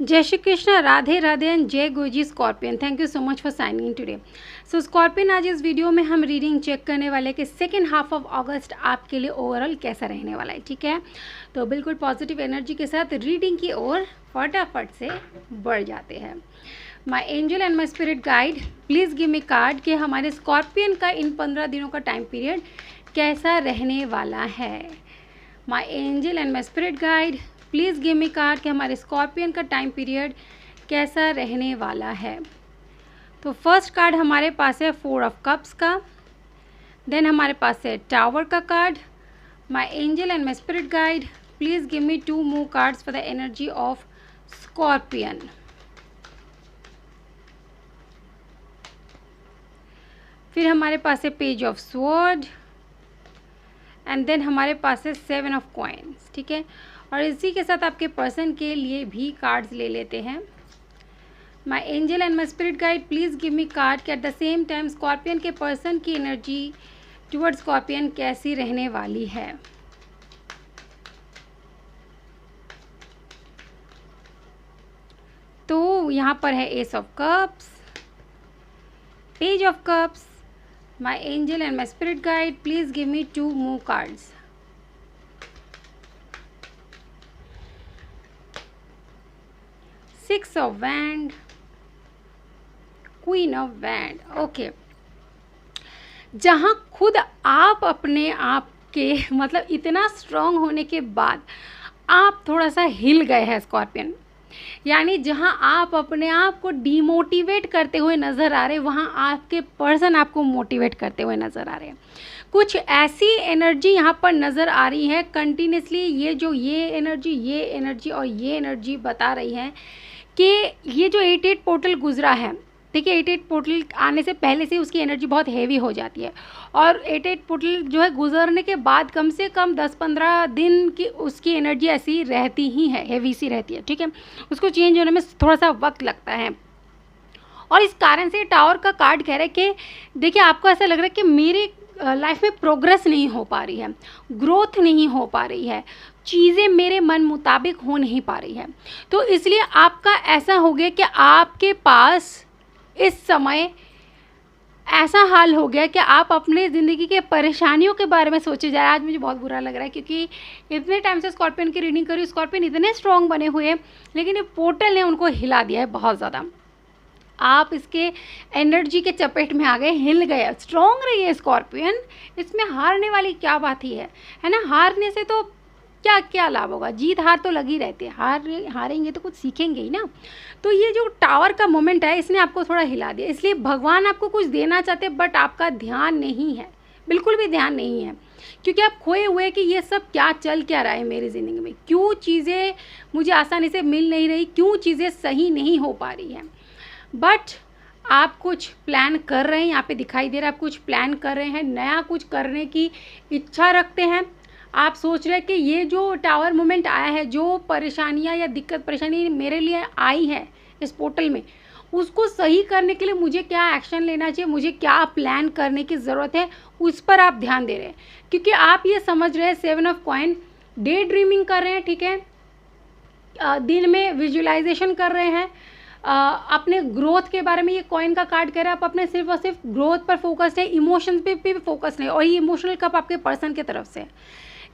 जय श्री कृष्ण, राधे राधे एंड जय Guruji scorpion. Thank you so much for signing in today. So scorpion, आज इस वीडियो में हम रीडिंग चेक करने वाले कि सेकेंड हाफ ऑफ अगस्त आपके लिए ओवरऑल कैसा रहने वाला है। ठीक है, तो बिल्कुल पॉजिटिव एनर्जी के साथ रीडिंग की ओर फटाफट से बढ़ जाते हैं। My angel and my spirit guide, please give me card कि हमारे स्कॉर्पियन का इन 15 दिनों का टाइम पीरियड कैसा रहने वाला है। माई angel and my spirit guide, please give me card कि हमारे स्कॉर्पियन का टाइम पीरियड कैसा रहने वाला है। तो फर्स्ट कार्ड हमारे पास है 4 ऑफ कप्स का, देन हमारे पास है टावर का card. My angel and my spirit guide, please give me 2 more cards for the energy of scorpion. फिर हमारे पास है page of sword and then हमारे पास है 7 ऑफ कॉइन्स। ठीक है, और इसी के साथ आपके पर्सन के लिए भी कार्ड्स ले लेते हैं। My angel and my spirit guide, please give me card कि at the same time scorpion के पर्सन की एनर्जी टुवर्ड स्कॉर्पियन कैसी रहने वाली है। तो यहाँ पर है ace of cups, page of cups. My angel and my spirit guide, please give me 2 more cards. Six of wand, queen of wand. Okay, जहाँ खुद आप अपने आप के मतलब इतना स्ट्रांग होने के बाद आप थोड़ा सा हिल गए हैं स्कॉर्पियन, यानी जहाँ आप अपने आप को डीमोटिवेट करते हुए नज़र आ रहे, वहाँ आपके पर्सन आपको मोटिवेट करते हुए नज़र आ रहे हैं। कुछ ऐसी एनर्जी यहाँ पर नज़र आ रही है कंटिन्यूसली। ये एनर्जी और ये एनर्जी बता रही है कि ये जो 8-8 पोर्टल गुजरा है, देखिए 8-8 पोर्टल आने से पहले से उसकी एनर्जी बहुत हैवी हो जाती है, और 8-8 पोर्टल जो है गुजरने के बाद कम से कम 10-15 दिन की उसकी एनर्जी ऐसी रहती ही है, हैवी सी रहती है। ठीक है, उसको चेंज होने में थोड़ा सा वक्त लगता है, और इस कारण से टावर का कार्ड कह रहा है कि देखिए आपको ऐसा लग रहा है कि मेरे लाइफ में प्रोग्रेस नहीं हो पा रही है, ग्रोथ नहीं हो पा रही है, चीज़ें मेरे मन मुताबिक हो नहीं पा रही है। तो इसलिए आपका ऐसा हो गया कि आपके पास इस समय ऐसा हाल हो गया कि आप अपने ज़िंदगी के परेशानियों के बारे में सोचे जा रहे हैं। आज मुझे बहुत बुरा लग रहा है क्योंकि इतने टाइम से स्कॉर्पियन की रीडिंग करी, स्कॉर्पियन इतने स्ट्रॉन्ग बने हुए हैं, लेकिन ये पोर्टल ने उनको हिला दिया है बहुत ज़्यादा। आप इसके एनर्जी के चपेट में आ गए, हिल गए। स्ट्रॉन्ग रहिए स्कॉर्पियन, इसमें हारने वाली क्या बात ही है ना। हारने से तो क्या क्या लाभ होगा, जीत हार तो लगी रहती है, हारेंगे तो कुछ सीखेंगे ही ना। तो ये जो टावर का मोमेंट है इसने आपको थोड़ा हिला दिया, इसलिए भगवान आपको कुछ देना चाहते हैं बट आपका ध्यान नहीं है, बिल्कुल भी ध्यान नहीं है, क्योंकि आप खोए हुए कि ये सब क्या चल क्या रहा है मेरी ज़िंदगी में, क्यों चीज़ें मुझे आसानी से मिल नहीं रही, क्यों चीज़ें सही नहीं हो पा रही हैं। बट आप कुछ प्लान कर रहे हैं, यहाँ पे दिखाई दे रहा है आप कुछ प्लान कर रहे हैं, नया कुछ करने की इच्छा रखते हैं। आप सोच रहे हैं कि ये जो टावर मोमेंट आया है, जो परेशानियाँ या दिक्कत परेशानी मेरे लिए आई है इस पोर्टल में, उसको सही करने के लिए मुझे क्या एक्शन लेना चाहिए, मुझे क्या प्लान करने की ज़रूरत है, उस पर आप ध्यान दे रहे हैं। क्योंकि आप ये समझ रहे हैं 7 ऑफ कॉइन, डे ड्रीमिंग कर रहे हैं। ठीक है, दिन में विजुअलाइजेशन कर रहे हैं, अपने ग्रोथ के बारे में ये कॉइन का कार्ड कह रहा है। आप अपने सिर्फ और सिर्फ ग्रोथ पर फोकस्ड है, इमोशंस पे भी फोकस नहीं। और ये इमोशनल कप आपके पर्सन की तरफ से है,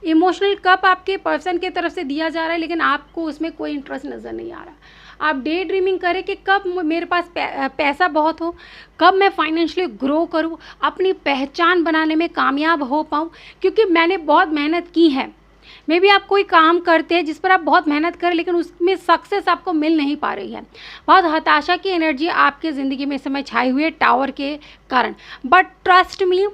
इमोशनल कप आपके पर्सन की तरफ से दिया जा रहा है, लेकिन आपको उसमें कोई इंटरेस्ट नज़र नहीं आ रहा। आप डे ड्रीमिंग करें कि कब मेरे पास पैसा बहुत हो, कब मैं फाइनेंशियली ग्रो करूं, अपनी पहचान बनाने में कामयाब हो पाऊं, क्योंकि मैंने बहुत मेहनत की है। मे भी आप कोई काम करते हैं जिस पर आप बहुत मेहनत करें, लेकिन उसमें सक्सेस आपको मिल नहीं पा रही है। बहुत हताशा की एनर्जी आपके ज़िंदगी में इस समय छाई हुई है टावर के कारण। बट ट्रस्ट मी,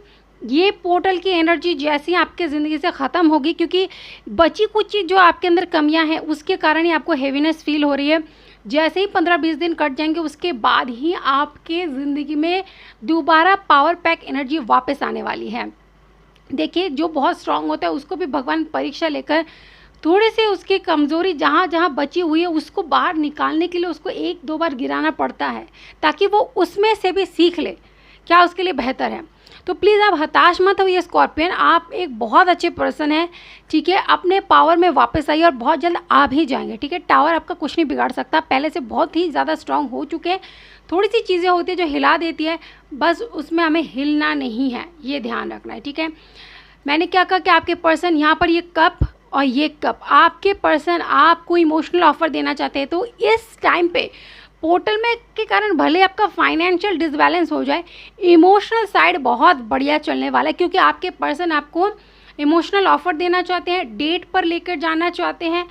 ये पोर्टल की एनर्जी जैसी आपके ज़िंदगी से ख़त्म होगी, क्योंकि बची कुछ चीज़ जो आपके अंदर कमियां हैं उसके कारण ही आपको हैवीनेस फील हो रही है। जैसे ही 15-20 दिन कट जाएंगे उसके बाद ही आपके ज़िंदगी में दोबारा पावर पैक एनर्जी वापस आने वाली है। देखिए, जो बहुत स्ट्रांग होता है उसको भी भगवान परीक्षा लेकर थोड़े से उसकी कमज़ोरी जहाँ जहाँ बची हुई है उसको बाहर निकालने के लिए उसको 1-2 बार गिराना पड़ता है, ताकि वो उसमें से भी सीख ले क्या उसके लिए बेहतर है। तो प्लीज़ आप हताश मत होइए स्कॉर्पियन, आप एक बहुत अच्छे पर्सन हैं, ठीक है। अपने पावर में वापस आइए और बहुत जल्द आ भी जाएंगे, ठीक है। टावर आपका कुछ नहीं बिगाड़ सकता, पहले से बहुत ही ज़्यादा स्ट्रांग हो चुके हैं। थोड़ी सी चीज़ें होती है जो हिला देती है, बस उसमें हमें हिलना नहीं है, ये ध्यान रखना है, ठीक है। मैंने क्या कहा कि आपके पर्सन यहाँ पर ये कप और ये कप, आपके पर्सन आपको इमोशनल ऑफर देना चाहते हैं। तो इस टाइम पे पोर्टल में के कारण भले आपका फाइनेंशियल डिसबैलेंस हो जाए, इमोशनल साइड बहुत बढ़िया चलने वाला है, क्योंकि आपके पर्सन आपको इमोशनल ऑफर देना चाहते हैं, डेट पर लेकर जाना चाहते हैं,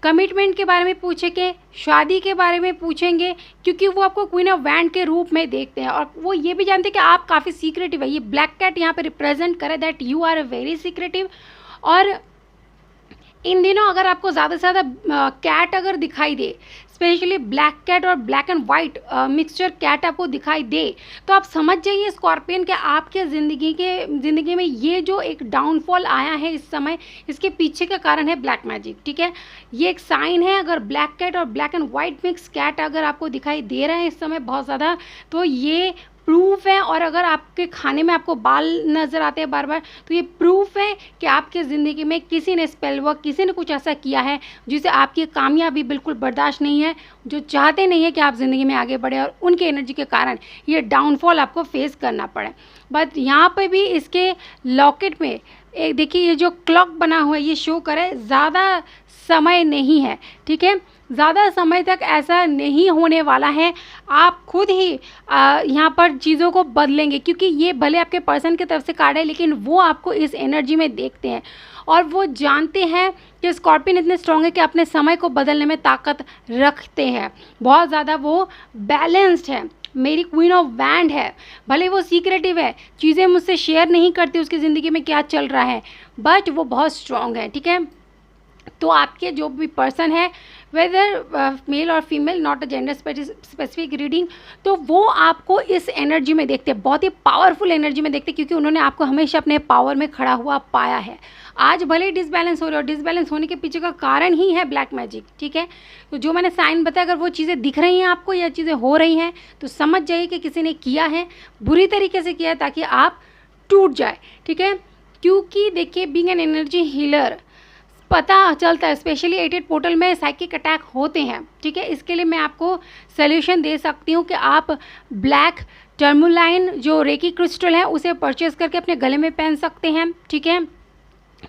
कमिटमेंट के बारे में पूछेंगे, शादी के बारे में पूछेंगे, क्योंकि वो आपको क्वीन ऑफ वैंड के रूप में देखते हैं और वो ये भी जानते हैं कि आप काफ़ी सीक्रेटिव है। ये ब्लैक कैट यहाँ पे रिप्रेजेंट करे that you are a very secretive. और इन दिनों अगर आपको ज़्यादा से ज़्यादा कैट अगर दिखाई दे, स्पेशली ब्लैक कैट और black and white mixture cat आपको दिखाई दे, तो आप समझ जाइए स्कॉर्पियन के आपके ज़िंदगी में ये जो एक डाउनफॉल आया है इस समय, इसके पीछे का कारण है ब्लैक मैजिक, ठीक है। ये एक साइन है, अगर ब्लैक कैट और black and white mix cat अगर आपको दिखाई दे रहा है इस समय बहुत ज़्यादा, तो ये प्रूफ है। और अगर आपके खाने में आपको बाल नज़र आते हैं बार बार, तो ये प्रूफ है कि आपके ज़िंदगी में किसी ने स्पेल वर्क, किसी ने कुछ ऐसा किया है जिसे आपकी कामयाबी बिल्कुल बर्दाश्त नहीं है, जो चाहते नहीं है कि आप ज़िंदगी में आगे बढ़े, और उनके एनर्जी के कारण ये डाउनफॉल आपको फेस करना पड़े। बट यहाँ पे भी इसके लॉकेट में एक देखिए, ये जो क्लॉक बना हुआ है ये शो करे ज़्यादा समय नहीं है, ठीक है। ज़्यादा समय तक ऐसा नहीं होने वाला है, आप खुद ही यहाँ पर चीज़ों को बदलेंगे, क्योंकि ये भले आपके पर्सन की तरफ से कार्ड है, लेकिन वो आपको इस एनर्जी में देखते हैं और वो जानते हैं कि स्कॉर्पियन इतने स्ट्रॉन्ग है कि अपने समय को बदलने में ताकत रखते हैं, बहुत ज़्यादा वो बैलेंस्ड है। मेरी क्वीन ऑफ वैंड है, भले वो सीक्रेटिव है, चीज़ें मुझसे शेयर नहीं करती उसकी ज़िंदगी में क्या चल रहा है, बट वो बहुत स्ट्रॉन्ग है, ठीक है। तो आपके जो भी पर्सन है, वेदर मेल और female, not a gender specific reading, तो वो आपको इस एनर्जी में देखते हैं, बहुत ही पावरफुल एनर्जी में देखते हैं, क्योंकि उन्होंने आपको हमेशा अपने पावर में खड़ा हुआ पाया है। आज भले ही डिसबैलेंस हो रहे हो, डिसबैलेंस होने के पीछे का कारण ही है ब्लैक मैजिक, ठीक है। तो जो मैंने साइन बताया, अगर वो चीज़ें दिख रही हैं आपको या चीज़ें हो रही हैं, तो समझ जाइए कि किसी ने किया है, बुरी तरीके से किया है, ताकि आप टूट जाए, ठीक है। क्योंकि देखिए, बीइंग एन एनर्जी हीलर पता चलता है, स्पेशली 88 पोर्टल में साइकिक अटैक होते हैं, ठीक है। इसके लिए मैं आपको सल्यूशन दे सकती हूँ कि आप ब्लैक टर्मोलाइन जो रेकी क्रिस्टल है उसे परचेज करके अपने गले में पहन सकते हैं, ठीक है।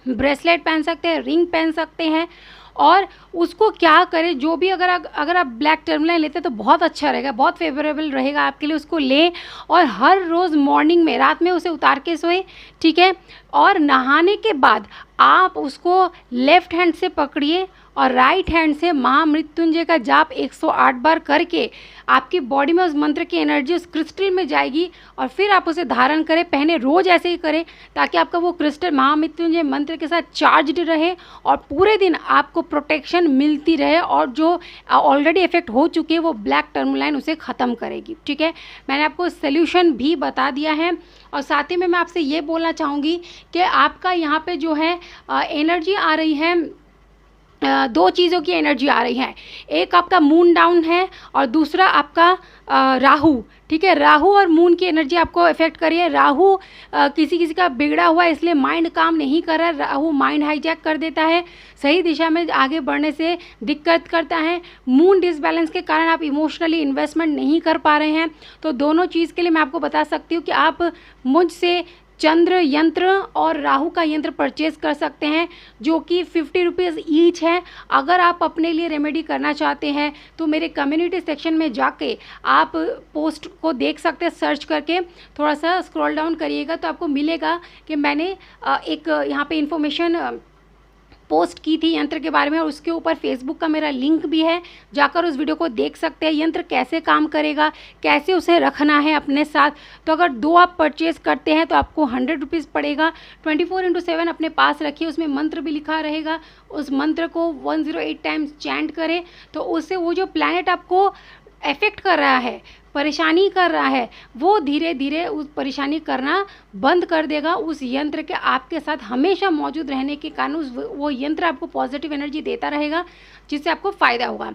ब्रेसलेट पहन सकते हैं, रिंग पहन सकते हैं, और उसको क्या करें, जो भी अगर आप ब्लैक टर्मोलाइन लेते हैं तो बहुत अच्छा रहेगा, बहुत फेवरेबल रहेगा आपके लिए। उसको लें और हर रोज़ मॉर्निंग में, रात में उसे उतार के सोएं, ठीक है। और नहाने के बाद आप उसको लेफ़्ट हैंड से पकड़िए और राइट हैंड से महामृत्युंजय का जाप 108 बार करके आपकी बॉडी में उस मंत्र की एनर्जी उस क्रिस्टल में जाएगी, और फिर आप उसे धारण करें, पहने, रोज़ ऐसे ही करें, ताकि आपका वो क्रिस्टल महामृत्युंजय मंत्र के साथ चार्जड रहे और पूरे दिन आपको प्रोटेक्शन मिलती रहे, और जो ऑलरेडी इफेक्ट हो चुकी है वो ब्लैक टर्मोलाइन उसे ख़त्म करेगी, ठीक है। मैंने आपको सोल्यूशन भी बता दिया है, और साथ ही में मैं आपसे ये बोलना चाहूँगी कि आपका यहाँ पे जो है एनर्जी आ रही है, दो चीज़ों की एनर्जी आ रही है, एक आपका मून डाउन है और दूसरा आपका राहु, ठीक है। राहु और मून की एनर्जी आपको इफेक्ट करी है। राहु किसी किसी का बिगड़ा हुआ है, इसलिए माइंड काम नहीं कर रहा है, राहु माइंड हाईजैक कर देता है, सही दिशा में आगे बढ़ने से दिक्कत करता है। मून डिसबैलेंस के कारण आप इमोशनली इन्वेस्टमेंट नहीं कर पा रहे हैं। तो दोनों चीज़ के लिए मैं आपको बता सकती हूँ कि आप मुझसे चंद्र यंत्र और राहु का यंत्र परचेज कर सकते हैं, जो कि 50 रुपीज़ ईच है। अगर आप अपने लिए रेमेडी करना चाहते हैं तो मेरे कम्युनिटी सेक्शन में जाके आप पोस्ट को देख सकते हैं, सर्च करके थोड़ा सा स्क्रॉल डाउन करिएगा तो आपको मिलेगा कि मैंने एक यहाँ पे इन्फॉर्मेशन पोस्ट की थी यंत्र के बारे में, और उसके ऊपर फेसबुक का मेरा लिंक भी है, जाकर उस वीडियो को देख सकते हैं। यंत्र कैसे काम करेगा, कैसे उसे रखना है अपने साथ। तो अगर दो आप परचेज़ करते हैं तो आपको 100 रुपीज़ पड़ेगा। 24/7 अपने पास रखिए, उसमें मंत्र भी लिखा रहेगा, उस मंत्र को 108 टाइम्स चैंट करें, तो उससे वो जो प्लैनेट आपको इफेक्ट कर रहा है, परेशानी कर रहा है वो धीरे धीरे उस परेशानी करना बंद कर देगा। उस यंत्र के आपके साथ हमेशा मौजूद रहने के कारण वो यंत्र आपको पॉजिटिव एनर्जी देता रहेगा, जिससे आपको फ़ायदा होगा।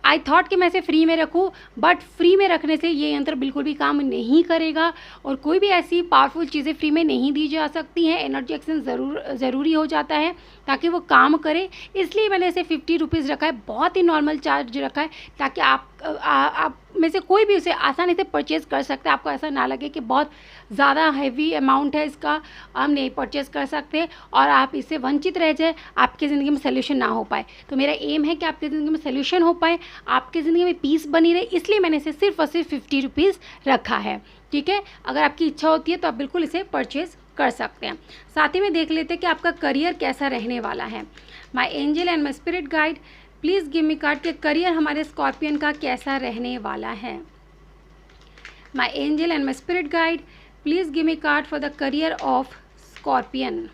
आई थॉट कि मैं इसे फ्री में रखूँ, बट फ्री में रखने से ये यंत्र बिल्कुल भी काम नहीं करेगा और कोई भी ऐसी पावरफुल चीज़ें फ्री में नहीं दी जा सकती हैं। एनर्जी एक्सचेंज ज़रूरी हो जाता है ताकि वो काम करे, इसलिए मैंने इसे 50 रुपीज़ रखा है। बहुत ही नॉर्मल चार्ज रखा है ताकि आप में से कोई भी उसे आसानी से परचेज़ कर सकते हैं। आपको ऐसा ना लगे कि बहुत ज़्यादा हैवी अमाउंट है इसका, हम नहीं परचेज़ कर सकते और आप इससे वंचित रह जाए, आपकी ज़िंदगी में सोल्यूशन ना हो पाए। तो मेरा एम है कि आपकी ज़िंदगी में सोल्यूशन हो पाए, आपकी ज़िंदगी में पीस बनी रहे, इसलिए मैंने इसे सिर्फ और सिर्फ 50 रुपीज़ रखा है। ठीक है, अगर आपकी इच्छा होती है तो आप बिल्कुल इसे परचेज़ कर सकते हैं। साथ ही में देख लेते हैं कि आपका करियर कैसा रहने वाला है। My angel and my spirit guide please give me card के करियर हमारे स्कॉर्पियन का कैसा रहने वाला है। My angel and my spirit guide please give me card for the career of scorpion.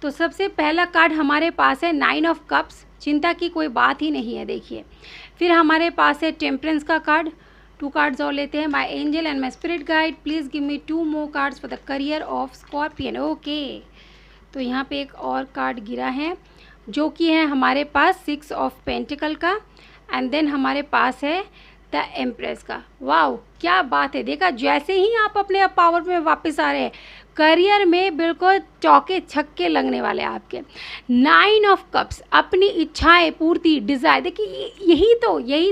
तो सबसे पहला कार्ड हमारे पास है 9 ऑफ कप्स, चिंता की कोई बात ही नहीं है। देखिए, फिर हमारे पास है टेम्परेंस का कार्ड। 2 कार्ड्स और लेते हैं। My angel and my spirit guide please give me 2 more cards for the career of scorpion. Okay, तो यहाँ पे एक और कार्ड गिरा है जो कि है हमारे पास 6 ऑफ पेंटिकल का, एंड देन हमारे पास है द एम्प्रेस का। वाओ, क्या बात है। देखा, जैसे ही आप अपने पावर में वापस आ रहे हैं, करियर में बिल्कुल चौके छक्के लगने वाले हैं आपके। 9 ऑफ कप्स, अपनी इच्छाएं पूर्ति, डिज़ायर। देखिए, यही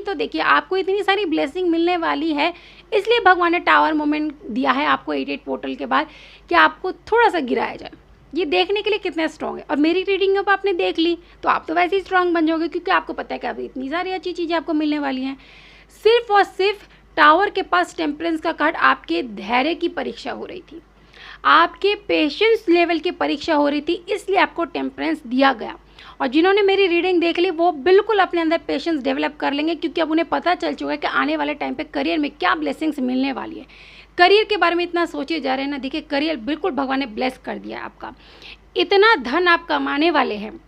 तो देखिए, आपको इतनी सारी ब्लेसिंग मिलने वाली है, इसलिए भगवान ने टावर मोमेंट दिया है आपको 88 पोर्टल के बाद कि आपको थोड़ा सा गिराया जाए। ये देखने के लिए कितना स्ट्रॉन्ग है। और मेरी रीडिंग अब आपने देख ली तो आप तो वैसे ही स्ट्रॉन्ग बन जाओगे, क्योंकि आपको पता है कि अभी इतनी सारी अच्छी चीज़ें आपको मिलने वाली हैं। सिर्फ और सिर्फ टावर के पास टेम्परेंस का कार्ड आपके धैर्य की परीक्षा हो रही थी, आपके पेशेंस लेवल की परीक्षा हो रही थी, इसलिए आपको टेम्परेंस दिया गया। और जिन्होंने मेरी रीडिंग देख ली वो बिल्कुल अपने अंदर पेशेंस डेवलप कर लेंगे, क्योंकि अब उन्हें पता चल चुका है कि आने वाले टाइम पे करियर में क्या ब्लेसिंग्स मिलने वाली है। करियर के बारे में इतना सोचे जा रहे हैं ना, देखिए करियर बिल्कुल भगवान ने ब्लेस कर दिया है आपका। इतना धन आप कमाने वाले हैं,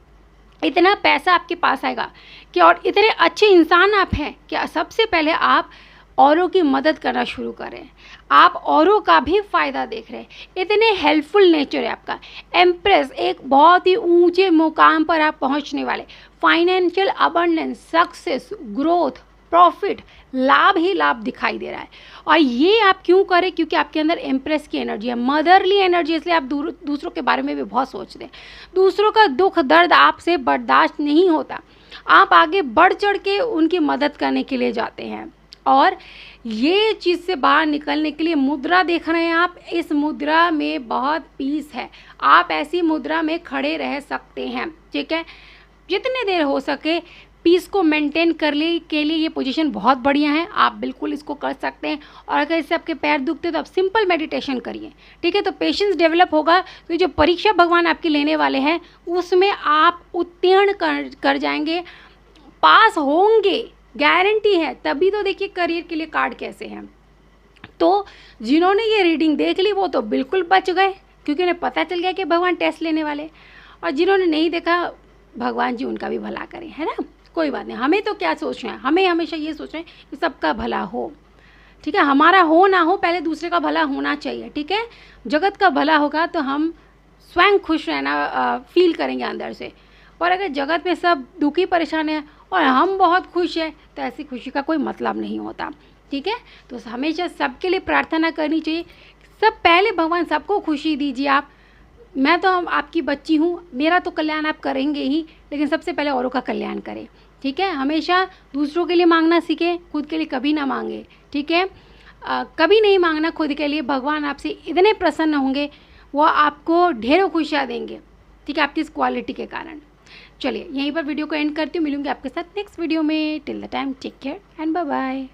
इतना पैसा आपके पास आएगा कि, और इतने अच्छे इंसान आप हैं कि सबसे पहले आप औरों की मदद करना शुरू करें। आप औरों का भी फ़ायदा देख रहे हैं, इतने हेल्पफुल नेचर है आपका। एम्प्रेस, एक बहुत ही ऊंचे मुकाम पर आप पहुंचने वाले। Financial abundance, success, growth, profit, लाभ ही लाभ दिखाई दे रहा है। और ये आप क्यों करें? क्योंकि आपके अंदर एम्प्रेस की एनर्जी है, मदरली एनर्जी, इसलिए आप दूसरों के बारे में भी बहुत सोचते हैं। दूसरों का दुख दर्द आपसे बर्दाश्त नहीं होता, आप आगे बढ़ चढ़ के उनकी मदद करने के लिए जाते हैं। और ये चीज़ से बाहर निकलने के लिए मुद्रा देख रहे हैं आप, इस मुद्रा में बहुत पीस है। आप ऐसी मुद्रा में खड़े रह सकते हैं, ठीक है। जितने देर हो सके पीस को मेंटेन करने के लिए ये पोजीशन बहुत बढ़िया है, आप बिल्कुल इसको कर सकते हैं। और अगर इससे आपके पैर दुखते तो आप सिंपल मेडिटेशन करिए, ठीक है। तो पेशेंस डेवलप होगा, तो जो परीक्षा भगवान आपकी लेने वाले हैं उसमें आप उत्तीर्ण कर जाएंगे, पास होंगे, गारंटी है। तभी तो देखिए करियर के लिए कार्ड कैसे हैं। तो जिन्होंने ये रीडिंग देख ली वो तो बिल्कुल बच गए, क्योंकि उन्हें पता चल गया कि भगवान टेस्ट लेने वाले। और जिन्होंने नहीं देखा, भगवान जी उनका भी भला करें, है ना। कोई बात नहीं, हमें तो क्या सोचना है, हमें हमेशा ये सोचना है कि सबका भला हो, ठीक है। हमारा हो ना हो, पहले दूसरे का भला होना चाहिए, ठीक है। जगत का भला होगा तो हम स्वयं खुश रहना फील करेंगे अंदर से। और अगर जगत में सब दुखी परेशान है और हम बहुत खुश हैं, तो ऐसी खुशी का कोई मतलब नहीं होता, ठीक है। तो हमेशा सबके लिए प्रार्थना करनी चाहिए, सब पहले भगवान सबको खुशी दीजिए आप। मैं तो आपकी बच्ची हूँ, मेरा तो कल्याण आप करेंगे ही, लेकिन सबसे पहले औरों का कल्याण करें, ठीक है। हमेशा दूसरों के लिए मांगना सीखें, खुद के लिए कभी ना मांगे, ठीक है। कभी नहीं मांगना खुद के लिए, भगवान आपसे इतने प्रसन्न होंगे, वो आपको ढेरों खुशियाँ देंगे, ठीक है, आपकी इस क्वालिटी के कारण। चलिए यहीं पर वीडियो को एंड करती हूँ, मिलूंगी आपके साथ नेक्स्ट वीडियो में। Till the time take care and bye bye.